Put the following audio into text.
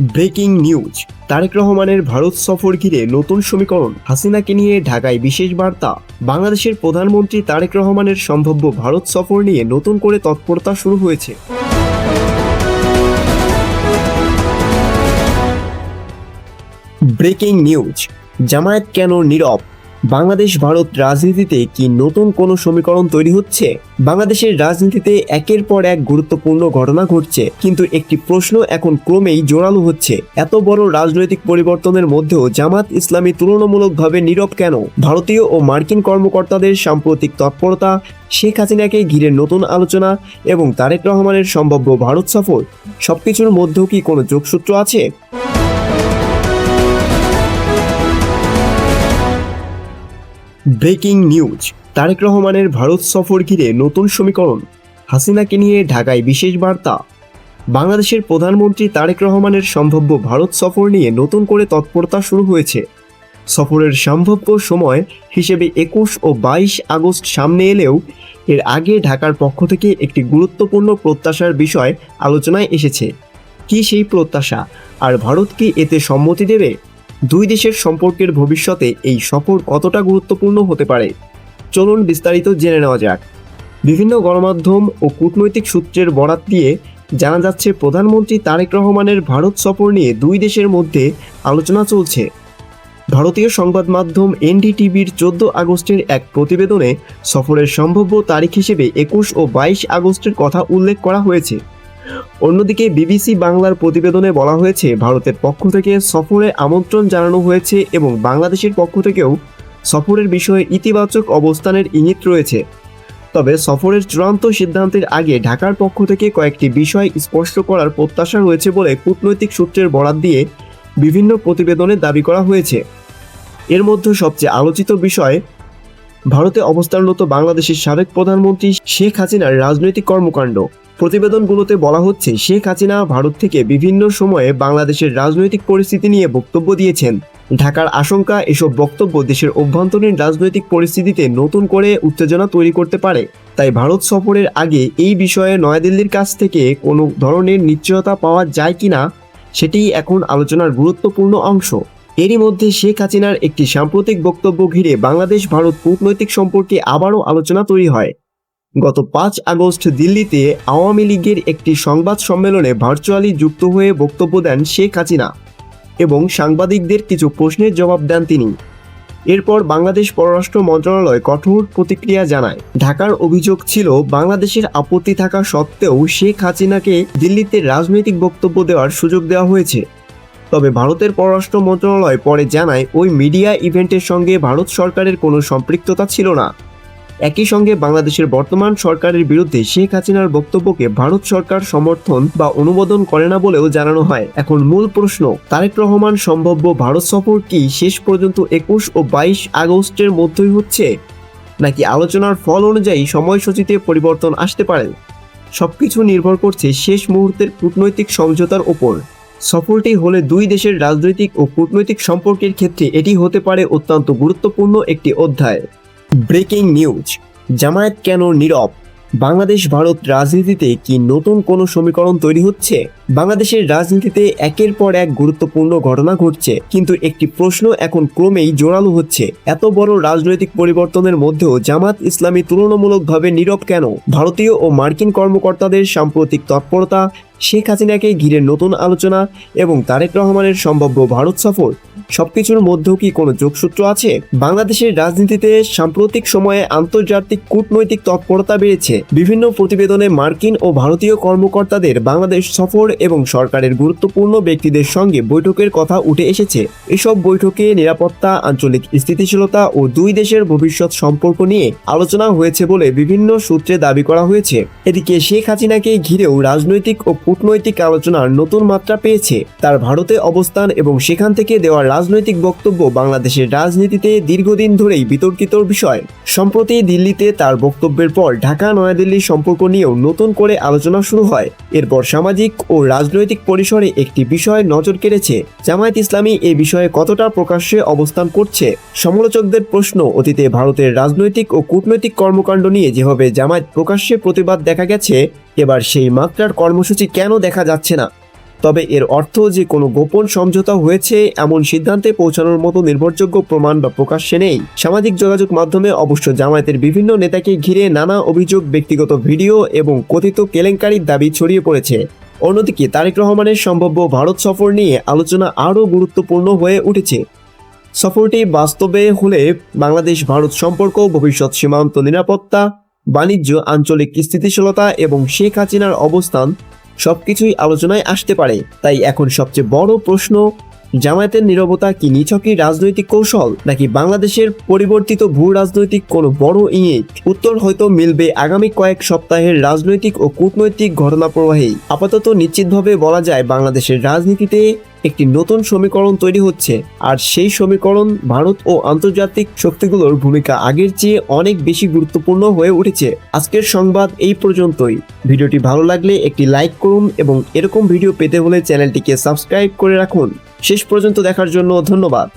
Breaking news, Tarique রহমানের ভারত সফর ঘিরে নতুন সমীকরণ, হাসিনাকে নিয়ে ঢাকায় বিশেষ বার্তা। বাংলাদেশের প্রধানমন্ত্রী তারেক রহমানের সম্ভাব্য ভারত সফর নিয়ে নতুন করে তৎপরতা শুরু হয়েছে। ব্রেকিং নিউজ, জামায়াত কেন নীরব? বাংলাদেশ ভারত রাজনীতিতে কি নতুন কোনো সমীকরণ তৈরি হচ্ছে? বাংলাদেশের রাজনীতিতে একের পর এক গুরুত্বপূর্ণ ঘটনা ঘটছে, কিন্তু একটি প্রশ্ন এখন ক্রমেই জোরালো হচ্ছে, এত বড় রাজনৈতিক পরিবর্তনের মধ্যেও জামাত ইসলামী তুলনামূলকভাবে নীরব কেন? ভারতীয় ও মার্কিন কর্মকর্তাদের সাম্প্রতিক তৎপরতা, শেখ হাসিনাকে ঘিরে নতুন আলোচনা এবং তারেক রহমানের সম্ভাব্য ভারত সফর, সবকিছুর মধ্যেও কি কোনো যোগসূত্র আছে? ব্রেকিং নিউজ, তারেক রহমানের ভারত সফর ঘিরে নতুন সমীকরণ, হাসিনাকে নিয়ে ঢাকায় বিশেষ বার্তা। বাংলাদেশের প্রধানমন্ত্রী তারেক রহমানের সম্ভাব্য ভারত সফর নিয়ে নতুন করে তৎপরতা শুরু হয়েছে। সফরের সম্ভাব্য সময় হিসেবে 21 ও 22 আগস্ট সামনে এলেও এর আগে ঢাকার পক্ষ থেকে একটি গুরুত্বপূর্ণ প্রত্যাশার বিষয় আলোচনায় এসেছে। কি সেই প্রত্যাশা, আর ভারত কি এতে সম্মতি দেবে? দুই দেশের সম্পর্কের ভবিষ্যতে এই সফর কতটা গুরুত্বপূর্ণ হতে পারে, চলুন বিস্তারিত জেনে নেওয়া যাক। বিভিন্ন গণমাধ্যম ও কূটনৈতিক সূত্রের বরাত দিয়ে জানা যাচ্ছে, প্রধানমন্ত্রী তারেক রহমানের ভারত সফর নিয়ে দুই দেশের মধ্যে আলোচনা চলছে। ভারতীয় সংবাদ মাধ্যম এনডিটিভির 14 আগস্টের এক প্রতিবেদনে সফরের সম্ভাব্য তারিখ হিসেবে 21 ও 22 আগস্টের কথা উল্লেখ করা হয়েছে। অন্যদিকে বিবিসি বাংলার প্রতিবেদনে বলা হয়েছে, ভারতের পক্ষ থেকে সফরে আমন্ত্রণ জানানো হয়েছে এবং বাংলাদেশের পক্ষ থেকেও সফরের বিষয়ে ইতিবাচক অবস্থানের ইঙ্গিত রয়েছে। তবে সফরের চূড়ান্ত সিদ্ধান্তের আগে ঢাকার পক্ষ থেকে কয়েকটি বিষয় স্পষ্ট করার প্রত্যাশা রয়েছে বলে কূটনৈতিক সূত্রের বরাত দিয়ে বিভিন্ন প্রতিবেদনে দাবি করা হয়েছে। এর মধ্যে সবচেয়ে আলোচিত বিষয় ভারতে অবস্থানরত বাংলাদেশের সাবেক প্রধানমন্ত্রী শেখ হাসিনার রাজনৈতিক কর্মকাণ্ড। প্রতিবেদনগুলোতে বলা হচ্ছে, শেখ হাসিনা ভারত থেকে বিভিন্ন সময়ে বাংলাদেশের রাজনৈতিক পরিস্থিতি নিয়ে বক্তব্য দিয়েছেন। ঢাকার আশঙ্কা, এসব বক্তব্য দেশের অভ্যন্তরীণ রাজনৈতিক পরিস্থিতিতে নতুন করে উত্তেজনা তৈরি করতে পারে। তাই ভারত সফরের আগে এই বিষয়ে নয়াদিল্লির কাছ থেকে কোনো ধরনের নিশ্চয়তা পাওয়া যায় কিনা, সেটিই এখন আলোচনার গুরুত্বপূর্ণ অংশ। এরই মধ্যে শেখ হাসিনার একটি সাম্প্রতিক বক্তব্য ঘিরে বাংলাদেশ ভারত কূটনৈতিক সম্পর্কে আবারও আলোচনা তৈরি হয়। গত 5 আগস্ট দিল্লিতে আওয়ামী লীগের একটি সংবাদ সম্মেলনে ভার্চুয়ালি যুক্ত হয়ে বক্তব্য দেন শেখ হাসিনা এবং সাংবাদিকদের কিছু প্রশ্নের জবাব দেন তিনি। এরপর বাংলাদেশ পররাষ্ট্র মন্ত্রণালয় কঠোর প্রতিক্রিয়া জানায়। ঢাকার অভিযোগ ছিল, বাংলাদেশের আপত্তি থাকা সত্ত্বেও শেখ হাসিনাকে দিল্লিতে রাজনৈতিক বক্তব্য দেওয়ার সুযোগ দেওয়া হয়েছে। তবে ভারতের পররাষ্ট্র মন্ত্রণালয় পরে জানায়, ওই মিডিয়া ইভেন্টের সঙ্গে ভারত সরকারের কোনো সম্পৃক্ততা ছিল না। একই সঙ্গে বাংলাদেশের বর্তমান সরকারের বিরুদ্ধে শেখ হাসিনার বক্তব্যকে ভারত সরকার সমর্থন বা অনুমোদন করে না বলেও জানানো হয়। এখন মূল প্রশ্ন, তারেক রহমান সম্ভাব্য ভারত সফর কি শেষ পর্যন্ত 21 ও 22 আগস্টের মধ্যেই হচ্ছে, নাকি আলোচনার ফল অনুযায়ী সময়সূচিতে পরিবর্তন আসতে পারে? সবকিছু নির্ভর করছে শেষ মুহূর্তের কূটনৈতিক সমঝোতার ওপর। সফরটি হলে দুই দেশের রাজনৈতিক ও কূটনৈতিক সম্পর্কের ক্ষেত্রে এটি হতে পারে অত্যন্ত গুরুত্বপূর্ণ একটি অধ্যায়। ব্রেকিং নিউজ, জামায়াত কেন নীরব? বাংলাদেশ ভারত রাজনীতিতে কি নতুন কোনো সমীকরণ তৈরি হচ্ছে? বাংলাদেশের রাজনীতিতে একের পর এক গুরুত্বপূর্ণ ঘটনা ঘটছে, কিন্তু একটি প্রশ্ন এখন ক্রমেই জোরালো হচ্ছে, এত বড় রাজনৈতিক পরিবর্তনের মধ্যেও জামাত ইসলামী তুলনামূলকভাবে নীরব কেন? ভারতীয় ও মার্কিন কর্মকর্তাদের সাম্প্রতিক তৎপরতা, শেখ হাসিনাকে ঘিরে নতুন আলোচনা এবং তারেক রহমানের সম্ভাব্য ভারত সফর, সবকিছুর মধ্যেও কি কোনো যোগসূত্র আছে? বাংলাদেশের রাজনীতিতে সাম্প্রতিক সময়ে আন্তর্জাতিক কূটনৈতিক তৎপরতা বেড়েছে। বিভিন্ন প্রতিবেদনে মার্কিন ও ভারতীয় কর্মকর্তাদের বাংলাদেশ সফর এবং সরকারের গুরুত্বপূর্ণ ব্যক্তিদের সঙ্গে বৈঠকের কথা উঠে এসেছে। এসব বৈঠকে নিরাপত্তা, আঞ্চলিক স্থিতিশীলতা ও দুই দেশের ভবিষ্যৎ সম্পর্ক নিয়ে আলোচনা হয়েছে বলে বিভিন্ন সূত্রে দাবি করা হয়েছে। এদিকে শেখ হাসিনাকে ঘিরেও রাজনৈতিক ও কূটনৈতিক আলোচনার নতুন মাত্রা পেয়েছে। তার ভারতে অবস্থান এবং সেখান থেকে দেওয়া রাজনৈতিক বক্তব্য বাংলাদেশের রাজনীতিতে দীর্ঘদিন ধরেই বিতর্কিত বিষয়। সম্প্রতি দিল্লিতে তার বক্তব্যের পর ঢাকা নয়াদিল্লি সম্পর্ক নিয়েও নতুন করে আলোচনা শুরু হয়। এরপর সামাজিক ও রাজনৈতিক পরিসরে একটি বিষয় নজর কেড়েছে, জামায়াত ইসলামী এ বিষয়ে কতটা প্রকাশ্যে অবস্থান করছে। সমালোচকদের প্রশ্ন, অতীতে ভারতের রাজনৈতিক ও কূটনৈতিক কর্মকাণ্ড নিয়ে যেভাবে জামায়াত প্রকাশ্যে প্রতিবাদ দেখা গেছে, এবার সেই মাত্রার কর্মসূচি কেন দেখা যাচ্ছে না? তবে এর অর্থ যে কোনো গোপন সমঝোতা হয়েছে এমন সিদ্ধান্তে পৌঁছানোর মতো নির্ভরযোগ্য প্রমাণ বা প্রকাশ্যে নেই। সামাজিক যোগাযোগ মাধ্যমে অবশ্য জামায়াতের বিভিন্ন নেতাকে ঘিরে নানা অভিযোগ, ব্যক্তিগত ভিডিও এবং কথিত কেলেঙ্কারির দাবি ছড়িয়ে পড়েছে। অন্যদিকে তারেক রহমানের সম্ভাব্য ভারত সফর নিয়ে আলোচনা আরও গুরুত্বপূর্ণ হয়ে উঠেছে। সফরটি বাস্তবে হলে বাংলাদেশ ভারত সম্পর্ক, ভবিষ্যৎ সীমান্ত নিরাপত্তা, বাণিজ্য, আঞ্চলিক স্থিতিশীলতা এবং শেখ হাসিনার অবস্থান সবকিছুই আলোচনায় আসতে পারে। তাই এখন সবচেয়ে বড় প্রশ্ন, জামায়াতের নীরবতা কি নিছকই রাজনৈতিক কৌশল, নাকি বাংলাদেশের পরিবর্তিত ভূ রাজনৈতিক কোনো বড় ইঙ্গিত? উত্তর হয়তো মিলবে আগামী কয়েক সপ্তাহের রাজনৈতিক ও কূটনৈতিক ঘটনা প্রবাহেই। আপাতত নিশ্চিতভাবে বলা যায় বাংলাদেশের রাজনীতিতে একটি নতুন সমীকরণ তৈরি হচ্ছে, আর সেই সমীকরণ ভারত ও আন্তর্জাতিক শক্তিগুলোর ভূমিকা আগের চেয়ে অনেক বেশি গুরুত্বপূর্ণ হয়ে উঠেছে। আজকের সংবাদ এই পর্যন্তই। ভিডিওটি ভালো লাগলে একটি লাইক করুন এবং এরকম ভিডিও পেতে হলে চ্যানেলটিকে সাবস্ক্রাইব করে রাখুন। শেষ পর্যন্ত দেখার জন্য ধন্যবাদ।